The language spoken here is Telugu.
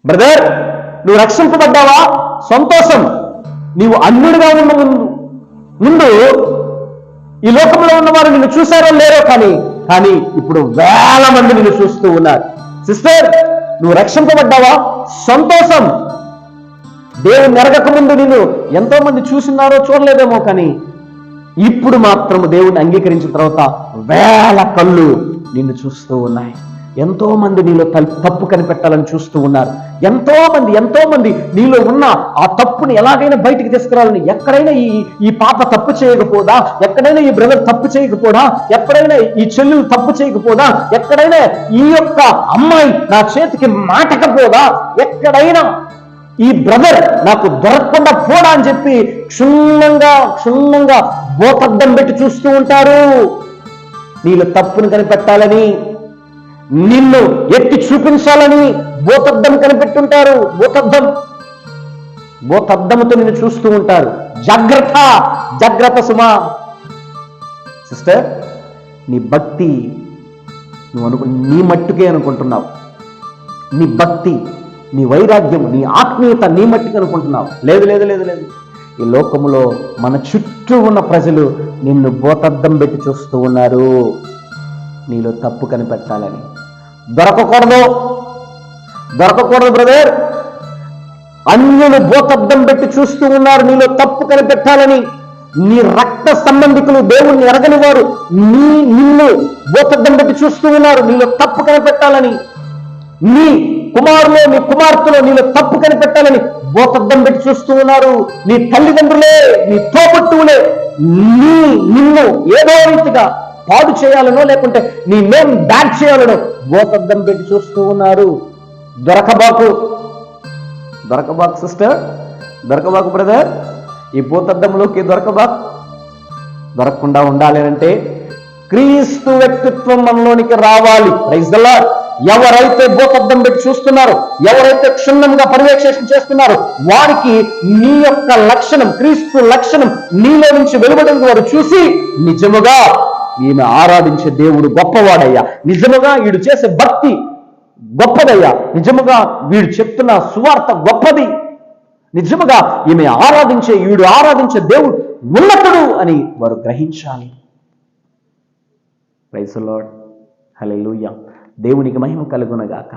బ్రదర్, నువ్వు రక్షింపబడ్డావా? సంతోషం. నీవు అన్యుడిగా ఉన్న ముందు ఈ లోకంలో ఉన్నవారు నిన్ను చూశారో లేరో, కానీ ఇప్పుడు వేల మంది నిన్ను చూస్తూ ఉన్నారు. సిస్టర్, నువ్వు రక్షింపబడ్డావా? సంతోషం. దేవుని ఎరగక ముందు నిన్ను ఎంతో మంది చూసినారో చూడలేదేమో, కానీ ఇప్పుడు మాత్రం దేవుడిని అంగీకరించిన తర్వాత వేల కళ్ళు నిన్ను చూస్తూ ఉన్నాయి. ఎంతో మంది నీలో తప్పు కనిపెట్టాలని చూస్తూ ఉన్నారు. ఎంతో మంది నీలో ఉన్న ఆ తప్పుని ఎలాగైనా బయటికి తీసుకురావాలని, ఎక్కడైనా ఈ పాప తప్పు చేయకపోదా, ఎక్కడైనా ఈ బ్రదర్ తప్పు చేయకపోదా, ఎక్కడైనా ఈ చెల్లెలు తప్పు చేయకపోదా, ఎక్కడైనా ఈ యొక్క అమ్మాయి నా చేతికి మాటకపోదా, ఎక్కడైనా ఈ బ్రదర్ నాకు దొరకకుండా పోడా అని చెప్పి క్షుణ్ణంగా బోతద్దం పెట్టి చూస్తూ ఉంటారు. నీలో తప్పును కనిపెట్టాలని, నిన్ను ఎత్తి చూపించాలని బోతద్దం కనిపెట్టుంటారు. బోతద్దముతో నిన్ను చూస్తూ ఉంటారు. జాగ్రత్త సుమా. సిస్టర్, నీ భక్తి నీ మట్టుకే అనుకుంటున్నావు. నీ భక్తి, నీ వైరాగ్యం, నీ ఆత్మీయత నీ మట్టుకే అనుకుంటున్నావు. లేదు. ఈ లోకములో మన చుట్టూ ఉన్న ప్రజలు నిన్ను బోతద్దం పెట్టి చూస్తూ ఉన్నారు, నీలో తప్పు కనిపెట్టాలని. దొరకకూడదు బ్రదర్. అన్యులు బోతద్దం పెట్టి చూస్తూ ఉన్నారు నీలో తప్పు కనిపెట్టాలని. నీ రక్త సంబంధికులు, దేవుణ్ణి ఎరగని వారు నిన్ను బోతద్దం పెట్టి చూస్తూ ఉన్నారు నీలో తప్పు కనిపెట్టాలని. నీ కుమారులో, నీ కుమార్తెలో నీలో తప్పు కనిపెట్టాలని బోతద్దం పెట్టి చూస్తూ ఉన్నారు. నీ తల్లిదండ్రులే, నీ తోబుట్టువులే నిన్ను ఏదో రీతిగా పాడు చేయాలనో, లేకుంటే నీ నేమ్ బ్యాడ్ చేయాలనో బోతద్దం పెట్టి చూస్తూ ఉన్నారు. దొరకబాకు సిస్టర్, దొరకబాకు బ్రదర్. ఈ బోతద్దంలోకి దొరకకుండా ఉండాలి అంటే క్రీస్తు వ్యక్తిత్వం మనలోనికి రావాలి. Praise the lord. ఎవరైతే బోతద్దం పెట్టి చూస్తున్నారో, ఎవరైతే క్షుణ్ణంగా పర్యవేక్షణ చేస్తున్నారో, వారికి నీ యొక్క లక్షణం, క్రీస్తు లక్షణం నీలో నుంచి వెలువడిన వారు చూసి నిజముగా ఈమె ఆరాధించే దేవుడు గొప్పవాడయ్యా, నిజముగా వీడు చేసే భక్తి గొప్పదయ్యా, నిజముగా వీడు చెప్తున్న సువార్త గొప్పది, నిజముగా వీడు ఆరాధించే దేవుడు ఉన్నతుడు అని వారు గ్రహించాలి. Praise the lord. హల్లెలూయా. దేవునికి మహిమ కలుగునగాక.